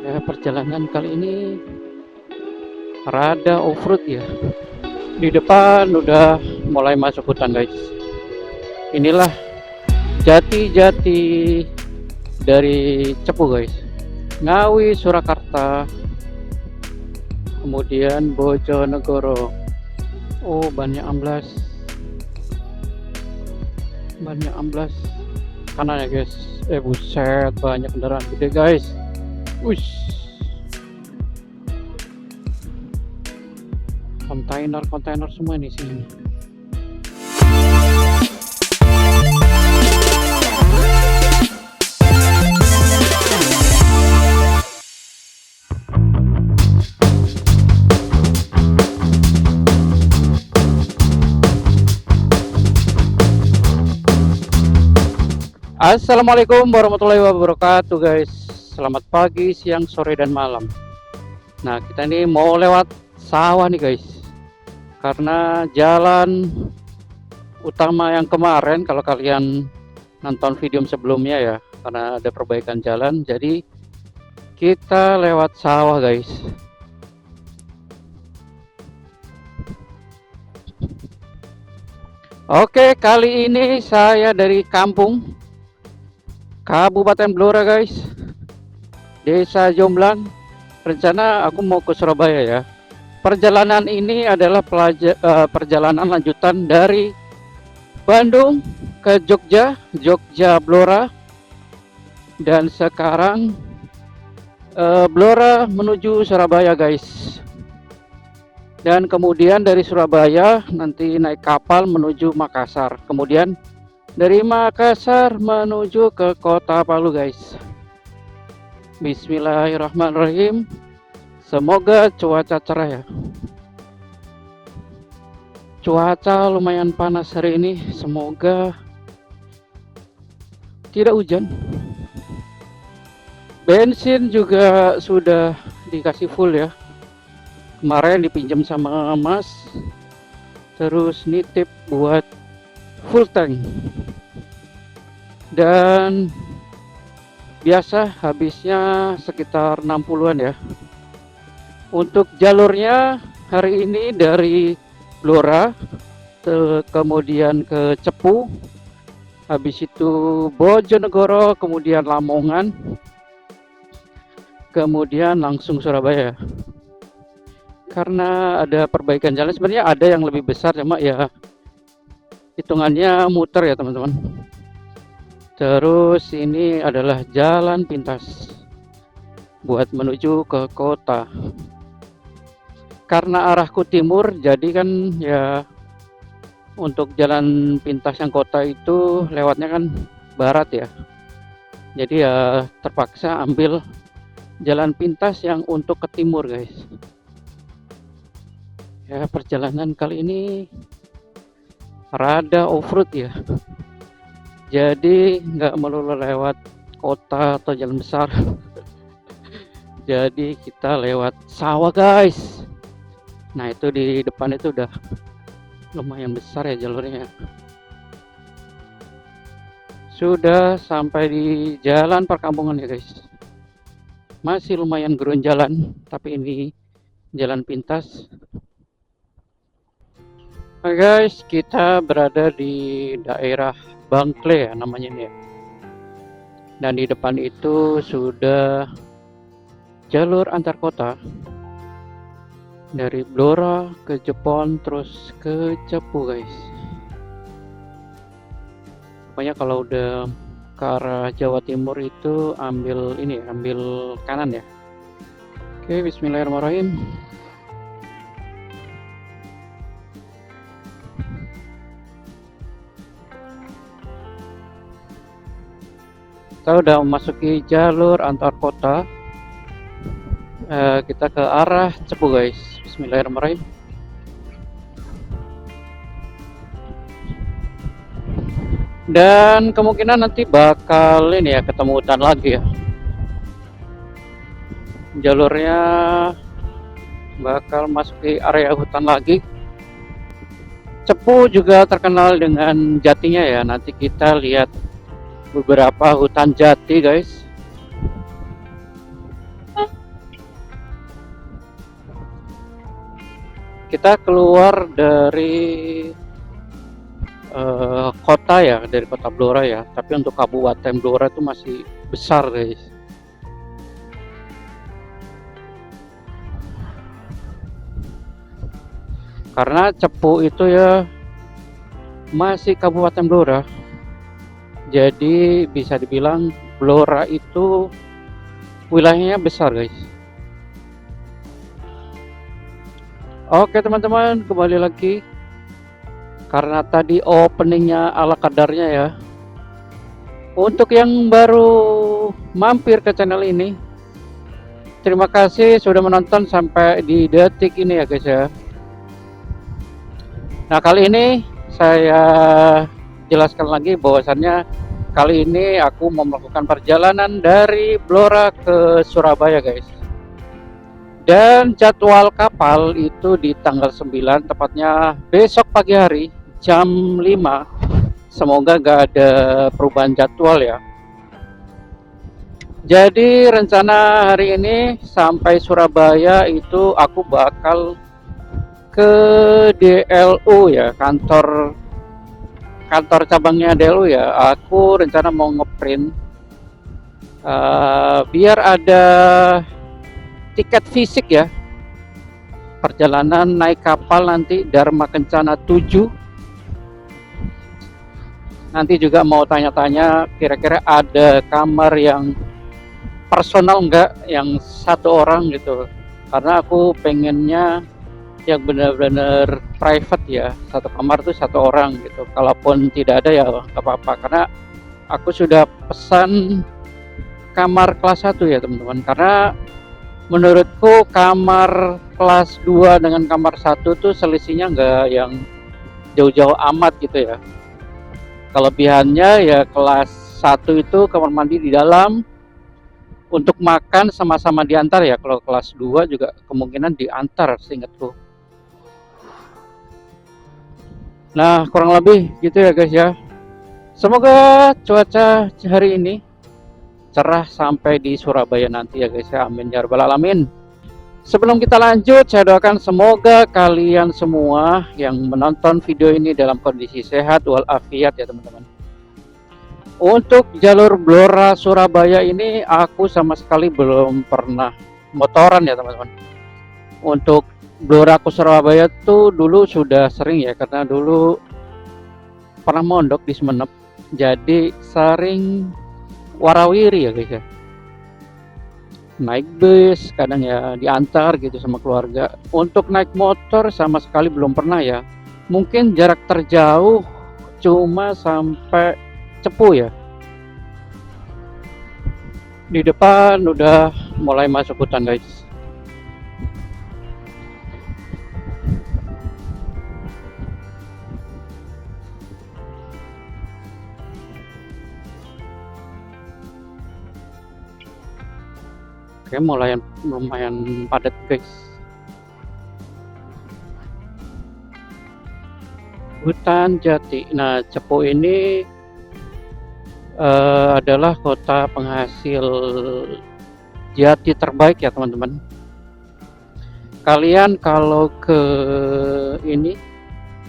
Ya, perjalanan kali ini rada off-road ya. Di depan udah mulai masuk hutan guys. Inilah jati-jati dari Cepu guys. Ngawi, Surakarta, kemudian Bojonegoro. Oh, banyak amblas. Banyak amblas kanan ya guys. Buset, banyak kendaraan gede guys. Wush. Kontainer semua di sini. Assalamualaikum warahmatullahi wabarakatuh guys. Selamat pagi, siang, sore, dan malam. Nah, kita ini mau lewat sawah nih guys. Karena jalan utama yang kemarin, kalau kalian nonton video sebelumnya ya, karena ada perbaikan jalan, jadi kita lewat sawah guys. Oke, kali ini saya dari kampung Kabupaten Blora guys, Desa Jomblang. Rencana aku mau ke Surabaya ya. Perjalanan ini adalah perjalanan lanjutan dari Bandung ke Jogja Blora, dan sekarang Blora menuju Surabaya guys. Dan kemudian dari Surabaya nanti naik kapal menuju Makassar. Kemudian dari Makassar menuju ke kota Palu guys. Bismillahirrahmanirrahim. Semoga cuaca cerah ya. Cuaca lumayan panas hari ini. Semoga tidak hujan. Bensin juga sudah dikasih full ya. Kemarin dipinjam sama Mas. Terus nitip buat full tank. Dan biasa habisnya sekitar 60-an ya. Untuk jalurnya hari ini dari Blora kemudian ke Cepu, habis itu Bojonegoro, kemudian Lamongan, kemudian langsung Surabaya. Karena ada perbaikan jalan, sebenarnya ada yang lebih besar cuma ya hitungannya muter ya teman-teman. Terus ini adalah jalan pintas buat menuju ke kota. Karena arahku timur, jadi kan ya untuk jalan pintas yang kota itu lewatnya kan barat ya. Jadi ya terpaksa ambil jalan pintas yang untuk ke timur guys. Ya, perjalanan kali ini rada off-road ya. Jadi nggak melulu lewat kota atau jalan besar. Jadi kita lewat sawah guys. Nah, itu di depan itu udah lumayan besar ya jalurnya. Sudah sampai di jalan perkampungan ya guys. Masih lumayan gerun jalan, tapi ini jalan pintas. Oke guys, kita berada di daerah Bangkle ya namanya ini ya. Dan di depan itu sudah jalur antar kota. Dari Blora ke Jepon terus ke Cepu guys. Pokoknya kalau udah ke arah Jawa Timur itu ambil ini, ambil kanan ya. Oke, bismillahirrahmanirrahim. Kita udah memasuki jalur antar kota. Kita ke arah Cepu guys. Bismillahirrahmanirrahim. Dan kemungkinan nanti bakal ini ya, ketemu hutan lagi ya. Jalurnya bakal masuk ke area hutan lagi. Cepu juga terkenal dengan jatinya ya. Nanti kita lihat beberapa hutan jati guys. kita keluar dari kota ya, dari kota Blora ya, tapi untuk Kabupaten Blora itu masih besar guys. Karena Cepu itu ya masih Kabupaten Blora, jadi bisa dibilang Blora itu wilayahnya besar guys. Oke teman-teman, kembali lagi. Karena tadi openingnya ala kadarnya ya. Untuk yang baru mampir ke channel ini, terima kasih sudah menonton sampai di detik ini ya guys ya. Nah kali ini saya jelaskan lagi bahwasannya kali ini aku mau melakukan perjalanan dari Blora ke Surabaya guys. Dan jadwal kapal itu di tanggal 9, tepatnya besok pagi hari jam 5. Semoga gak ada perubahan jadwal ya. Jadi rencana hari ini sampai Surabaya itu aku bakal ke DLU ya, kantor cabangnya DLU ya. Aku rencana mau ngeprint biar ada tiket fisik ya, perjalanan naik kapal nanti Dharma Kencana 7. Nanti juga mau tanya-tanya kira-kira ada kamar yang personal enggak, yang satu orang gitu, karena aku pengennya yang benar-benar private ya, satu kamar tuh satu orang gitu. Kalaupun tidak ada ya nggak apa-apa, karena aku sudah pesan kamar kelas 1 ya teman-teman, karena menurutku kamar kelas 2 dengan kamar 1 tuh selisihnya nggak yang jauh-jauh amat gitu ya. Kelebihannya ya kelas 1 itu kamar mandi di dalam, untuk makan sama-sama diantar ya. Kalau kelas 2 juga kemungkinan diantar seingatku. Nah kurang lebih gitu ya guys ya. Semoga cuaca hari ini cerah sampai di Surabaya nanti ya guys ya, amin ya rabbal alamin. Sebelum kita lanjut, saya doakan semoga kalian semua yang menonton video ini dalam kondisi sehat walafiat ya teman-teman. Untuk jalur Blora Surabaya ini aku sama sekali belum pernah motoran ya teman-teman. Untuk Blora ke Surabaya tuh dulu sudah sering ya, karena dulu pernah mondok di Semenep, jadi sering warawiri ya guys ya, naik bus kadang ya, diantar gitu sama keluarga. Untuk naik motor sama sekali belum pernah ya, mungkin jarak terjauh cuma sampai Cepu ya. Di depan udah mulai masuk hutan guys. Oke, lumayan padat guys. Hutan Jati. Nah, Cepu ini adalah kota penghasil jati terbaik ya teman-teman. Kalian kalau ke ini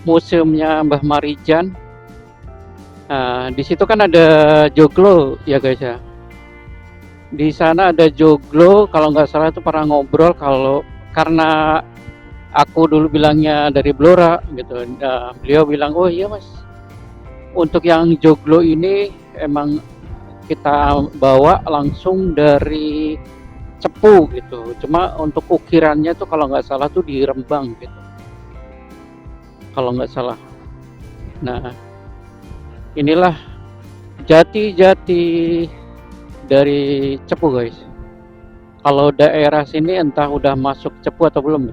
museumnya Mbah Marijan, nah, di situ kan ada joglo ya guys ya. Di sana ada joglo, kalau nggak salah itu pernah ngobrol, kalau karena aku dulu bilangnya dari Blora gitu, nah, beliau bilang oh iya mas, untuk yang joglo ini emang kita bawa langsung dari Cepu gitu, cuma untuk ukirannya tuh kalau nggak salah tuh di Rembang gitu, kalau nggak salah. Nah inilah jati-jati dari Cepu guys. Kalau daerah sini entah udah masuk Cepu atau belum.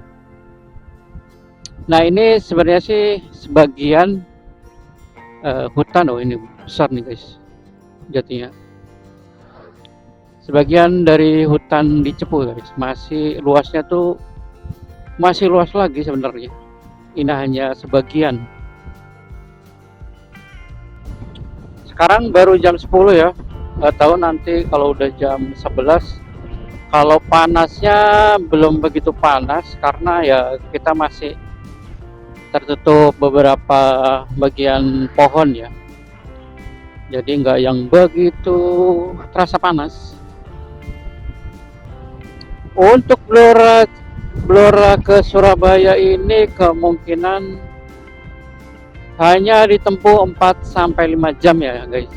Nah ini sebenarnya sih sebagian hutan. Oh ini besar nih guys jatinya. Sebagian dari hutan di Cepu guys, masih luasnya tuh masih luas lagi sebenarnya. Ini hanya sebagian. Sekarang baru jam 10 ya. Nggak tahu nanti kalau udah jam 11, kalau panasnya belum begitu panas karena ya kita masih tertutup beberapa bagian pohon ya, jadi nggak yang begitu terasa panas. Untuk Blora ke Surabaya ini kemungkinan hanya ditempuh 4-5 jam ya guys.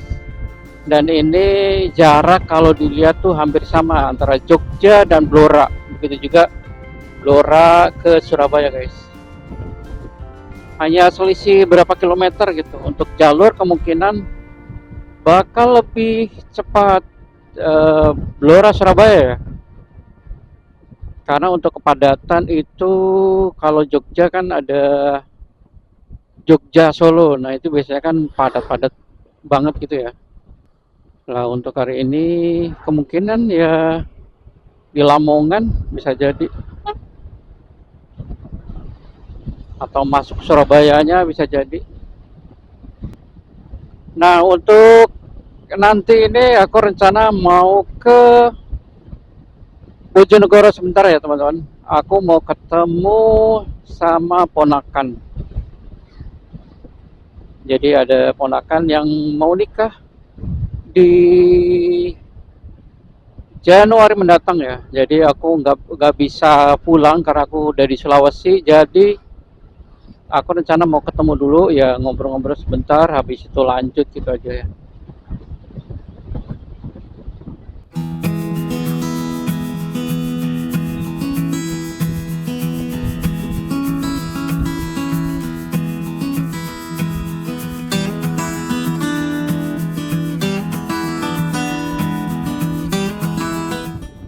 Dan ini jarak kalau dilihat tuh hampir sama antara Jogja dan Blora. Begitu juga Blora ke Surabaya guys. Hanya selisih berapa kilometer gitu. Untuk jalur kemungkinan bakal lebih cepat Blora Surabaya ya. Karena untuk kepadatan itu kalau Jogja kan ada Jogja Solo. Nah itu biasanya kan padat-padat banget gitu ya. Lah untuk hari ini kemungkinan ya di Lamongan bisa jadi, atau masuk Surabayanya bisa jadi. Nah untuk nanti ini aku rencana mau ke Bojonegoro sebentar ya teman-teman. Aku mau ketemu sama ponakan. Jadi ada ponakan yang mau nikah di Januari mendatang ya. Jadi aku nggak bisa pulang karena aku udah di Sulawesi. Jadi aku rencana mau ketemu dulu ya, ngobrol-ngobrol sebentar. Habis itu lanjut gitu aja ya.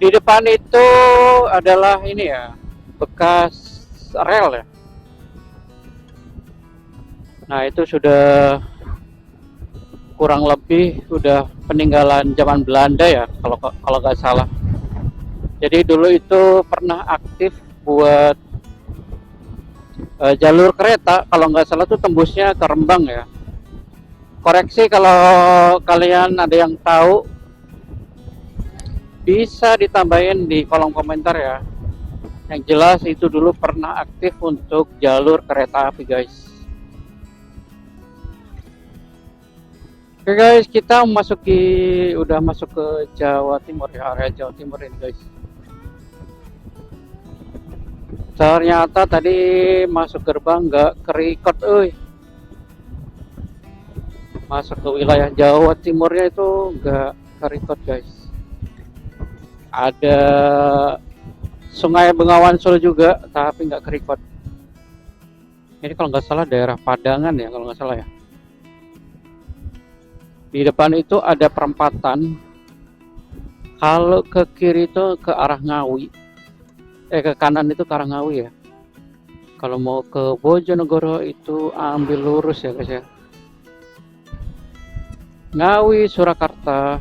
Di depan itu adalah ini ya, bekas rel ya. Nah itu sudah kurang lebih udah peninggalan zaman Belanda ya, kalau nggak salah. Jadi dulu itu pernah aktif buat jalur kereta, kalau nggak salah tuh tembusnya ke Rembang ya. Koreksi kalau kalian ada yang tahu, bisa ditambahin di kolom komentar ya. Yang jelas itu dulu pernah aktif untuk jalur kereta api guys. Oke guys, kita udah masuk ke Jawa Timur ya, area Jawa Timur ini guys. Ternyata tadi masuk gerbang nggak ke-record, masuk ke wilayah Jawa Timurnya itu nggak ke-record guys. Ada Sungai Bengawan Solo juga, tapi nggak ke-record. Ini kalau nggak salah daerah Padangan ya, kalau nggak salah ya. Di depan itu ada perempatan. Kalau ke kiri itu ke arah Ngawi. Ke kanan itu ke arah Ngawi ya. Kalau mau ke Bojonegoro itu ambil lurus ya guys ya. Ngawi, Surakarta,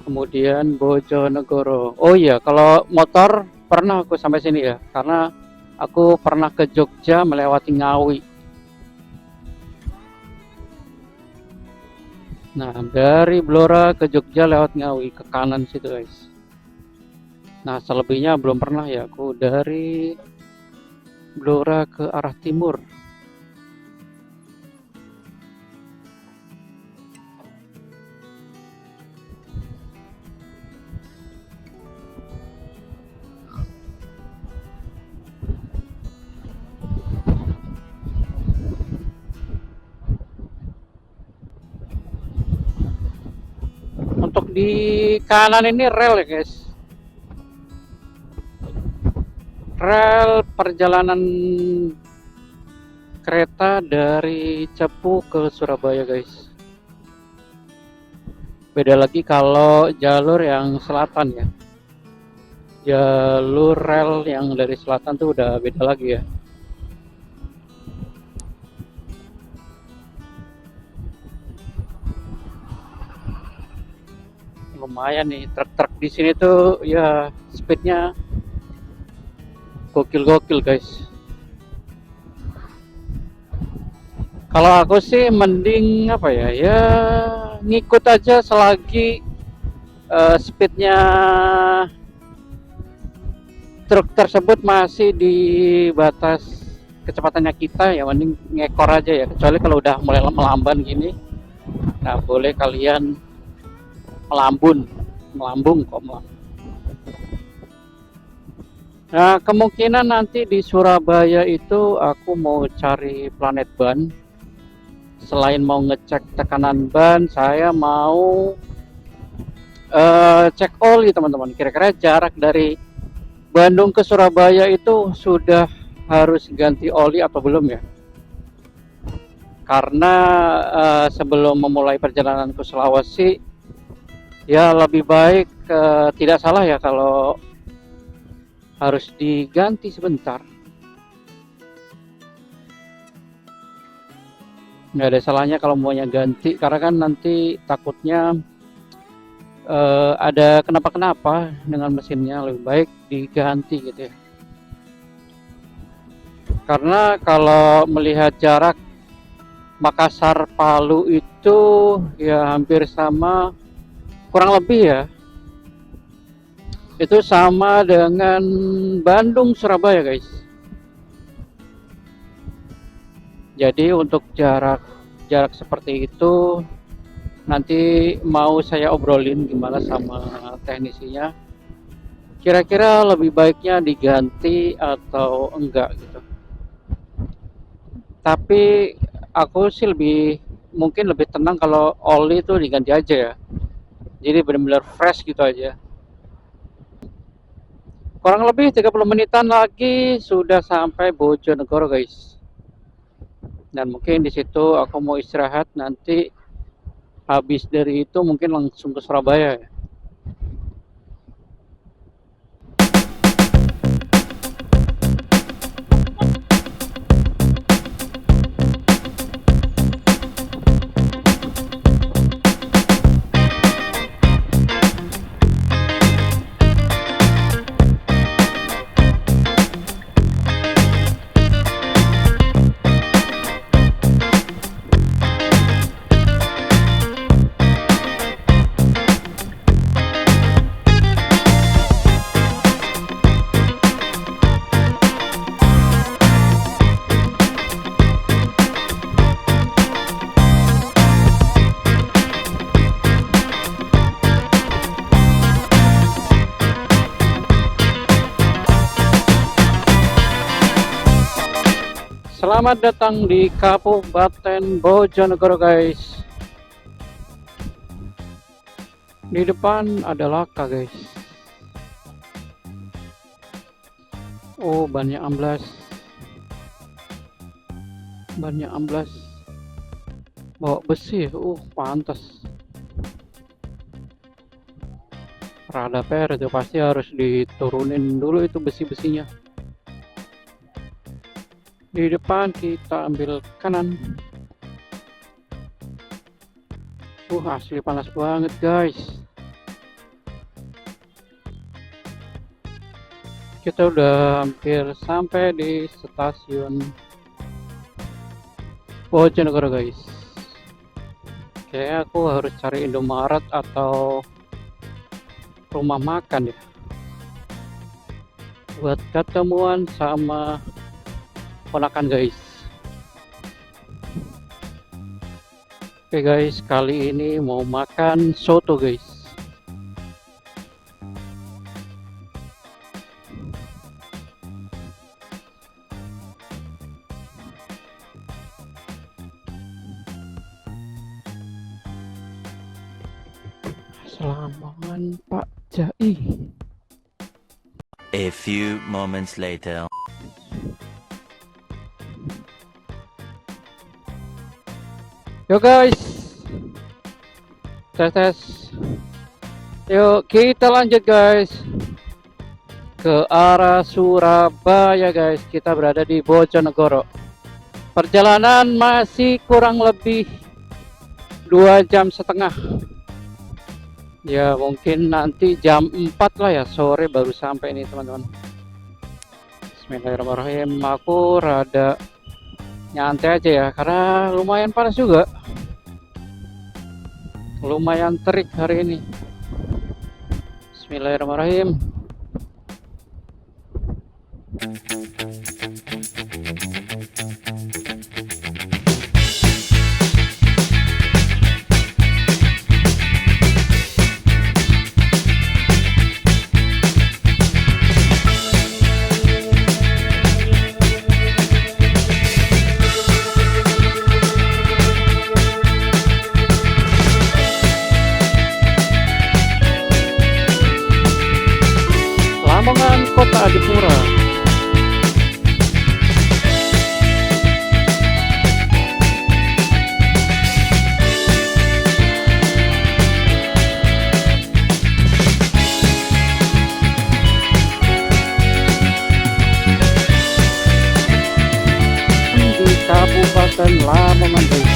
kemudian Bojonegoro. Oh iya, kalau motor pernah aku sampai sini ya, karena aku pernah ke Jogja melewati Ngawi. Nah dari Blora ke Jogja lewat Ngawi ke kanan situ guys. Nah selebihnya belum pernah ya, aku dari Blora ke arah timur. Untuk di kanan ini rel ya guys, rel perjalanan kereta dari Cepu ke Surabaya guys. Beda lagi kalau jalur yang selatan ya, jalur rel yang dari selatan tuh udah beda lagi ya. Lumayan nih truk-truk di sini tuh ya, speednya gokil-gokil guys. Kalau aku sih mending apa ya, ya ngikut aja selagi speednya truk tersebut masih di batas kecepatannya kita ya mending ngekor aja ya, kecuali kalau udah mulai melamban gini, nah boleh kalian melambung kok. Nah kemungkinan nanti di Surabaya itu aku mau cari planet ban. Selain mau ngecek tekanan ban, saya mau cek oli teman-teman. Kira-kira jarak dari Bandung ke Surabaya itu sudah harus ganti oli atau belum ya? Karena sebelum memulai perjalanan ke Sulawesi, ya lebih baik tidak salah ya kalau harus diganti sebentar. Nggak ada salahnya kalau maunya ganti, karena kan nanti takutnya ada kenapa-kenapa dengan mesinnya, lebih baik diganti gitu ya. Karena kalau melihat jarak Makassar Palu itu ya hampir sama, kurang lebih ya, itu sama dengan Bandung Surabaya guys. Jadi untuk jarak seperti itu nanti mau saya obrolin gimana sama teknisinya, kira-kira lebih baiknya diganti atau enggak gitu. Tapi aku sih mungkin lebih tenang kalau oli itu diganti aja ya, jadi benar-benar fresh gitu aja. Kurang lebih 30 menitan lagi sudah sampai Bojonegoro guys. Dan mungkin di situ aku mau istirahat, nanti habis dari itu mungkin langsung ke Surabaya ya. Selamat datang di Kabupaten Bojonegoro guys. Di depan ada Laka guys. Oh banyak amblas. Bawa besi ya. Pantas. Rada per itu pasti harus diturunin dulu itu besi-besinya. Di depan kita ambil kanan. Asli panas banget guys. Kita udah hampir sampai di stasiun Bojonegoro guys. Kayak aku harus cari Indomaret atau rumah makan ya, buat ketemuan sama ponakan guys. Oke guys, kali ini mau makan soto guys. Selamat Pak Jai. A few moments later. Yo guys, tes. Yuk kita lanjut guys ke arah Surabaya guys. Kita berada di Bojonegoro. Perjalanan masih kurang lebih 2,5 jam. Ya mungkin nanti jam 4 lah ya sore baru sampai ini teman-teman. Bismillahirrahmanirrahim. Aku rada nyantai aja ya, karena lumayan panas juga, lumayan terik hari ini. Bismillahirrahmanirrahim. Lamongan, Kota Adipura. Di Kabupaten Lamongan, guys.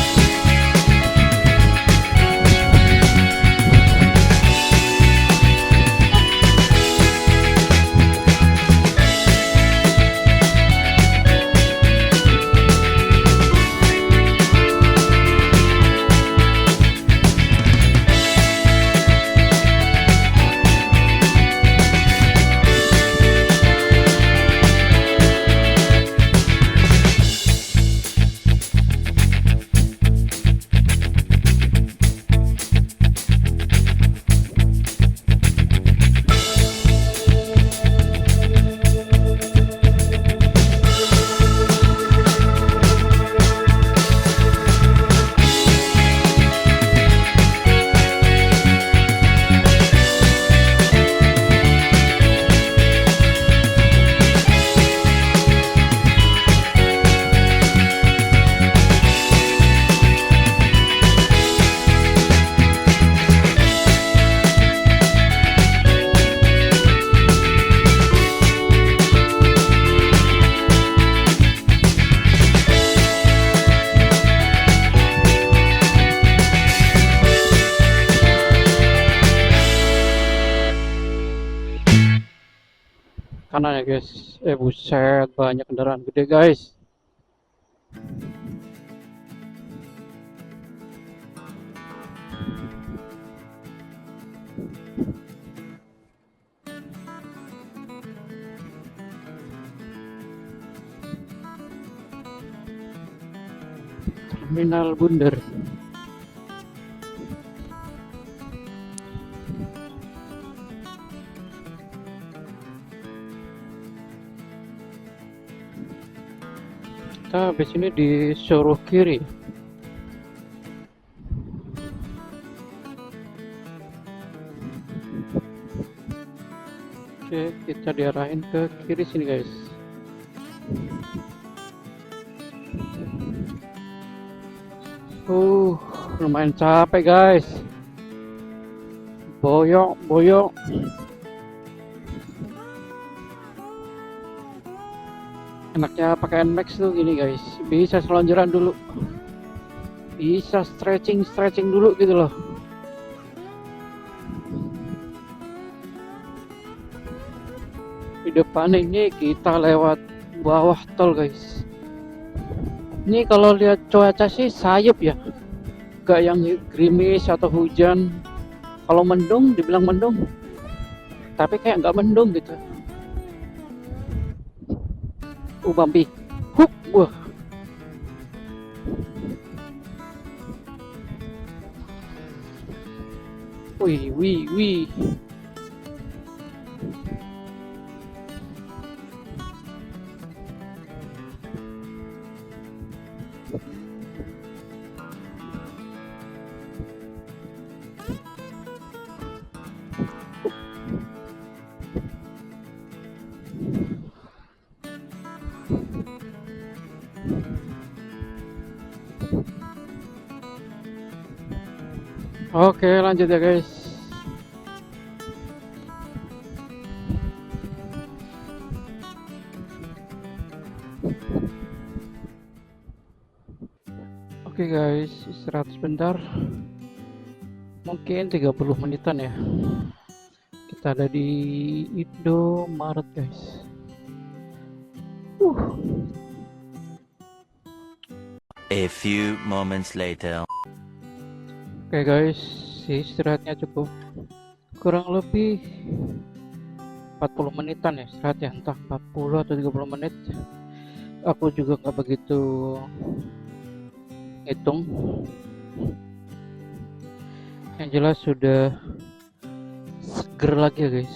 Kanan ya guys, buset banyak kendaraan gede guys. Terminal Bunder. Kita habis ini disuruh kiri. Oke, kita diarahin ke kiri sini guys. Lumayan capek guys. Boyok. Enaknya pakai NMAX tuh gini guys, bisa selonjoran dulu, bisa stretching dulu gitu loh. Di depan ini kita lewat bawah tol guys. Ini kalau lihat cuaca sih sayup ya, gak yang gerimis atau hujan. Kalau mendung dibilang mendung, tapi kayak nggak mendung gitu. Bambi, wah. Wih. Oke, lanjut ya guys. Oke guys, istirahat sebentar. Mungkin 30 menitan ya. Kita ada di Indomaret guys. A few moments later. Oke guys, istirahatnya cukup kurang lebih 40 menitan ya istirahat ya, entah 40 atau 30 menit. Aku juga nggak begitu hitung. Yang jelas sudah seger lagi ya guys.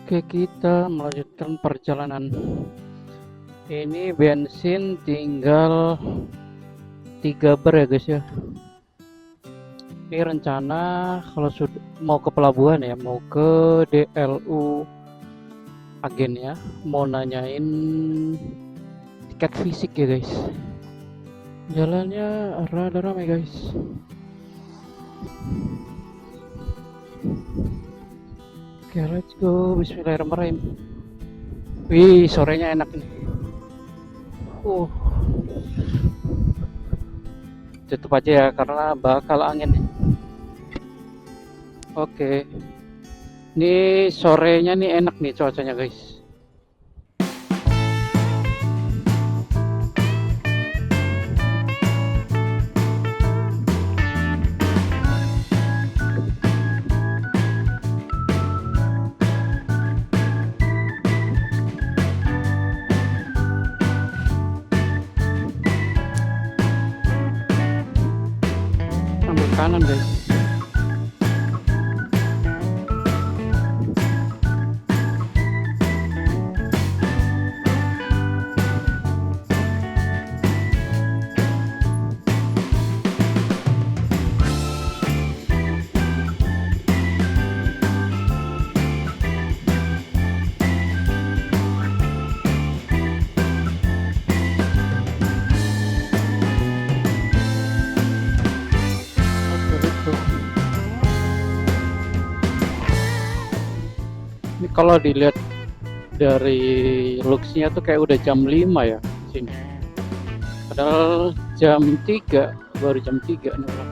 Oke, kita melanjutkan perjalanan. Ini bensin tinggal 3 bar ya guys ya. Ini rencana kalau sudah mau ke pelabuhan ya, mau ke DLU agen ya, mau nanyain tiket fisik ya guys. Jalannya rada ramai guys. Oke, let's go. Bismillahirrahmanirrahim. Wih, sorenya enak nih. Tutup aja ya karena bakal angin nih. Oke. Ini sorenya nih enak nih cuacanya guys. Ambil kanan guys. Ini kalau dilihat dari looksnya tuh kayak udah jam 5 ya sini. Padahal jam 3, baru jam 3 nih orang.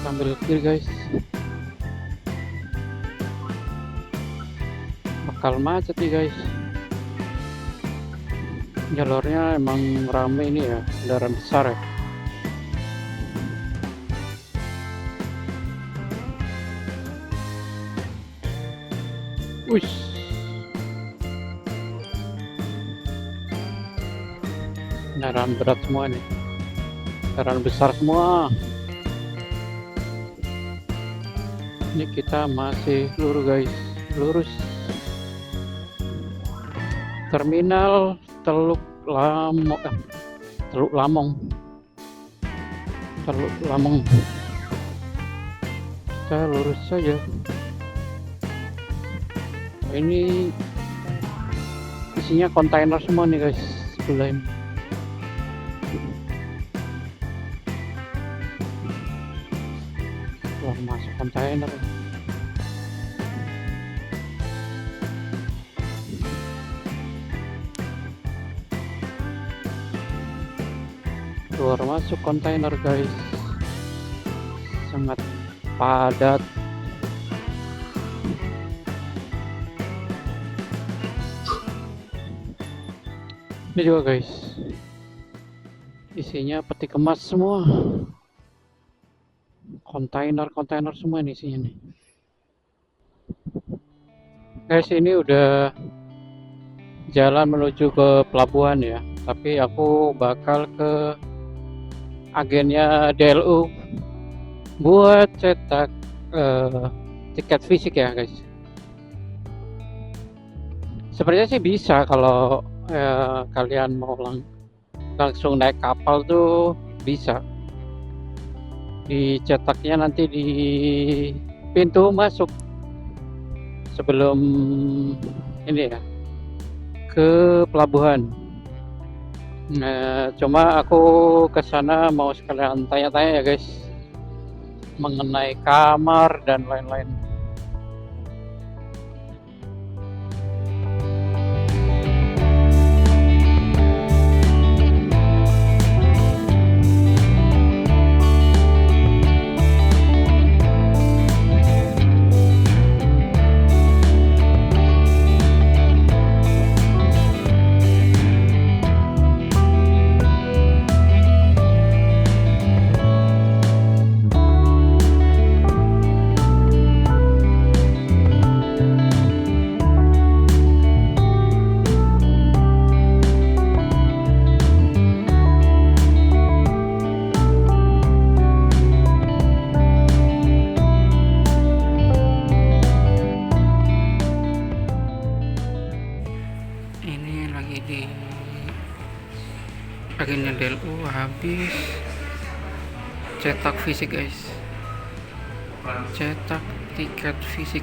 Sambil kiri guys. Bakal macet nih guys. Jalurnya emang rame ini ya, kendaraan besar ya. Wush. Kendaraan berat semua nih, kendaraan besar semua. Ini kita masih lurus guys, lurus. Terminal Teluk Lamong. Kita lurus saja. Ini isinya kontainer semua nih guys, sebelah ini. Wah, masuk kontainer. Keluar masuk kontainer guys, sangat padat. Ini juga guys, isinya peti kemas semua, kontainer semua ini isinya nih guys. Ini udah jalan menuju ke pelabuhan ya, tapi aku bakal ke agennya DLU buat cetak tiket fisik ya guys. Sebenarnya sih bisa kalau kalian mau langsung naik kapal tuh bisa. Dicetaknya nanti di pintu masuk sebelum ini ya, ke pelabuhan. Cuma aku kesana mau sekalian tanya-tanya ya guys, mengenai kamar dan lain-lain. lagi di agennya DLU habis cetak fisik guys, cetak tiket fisik.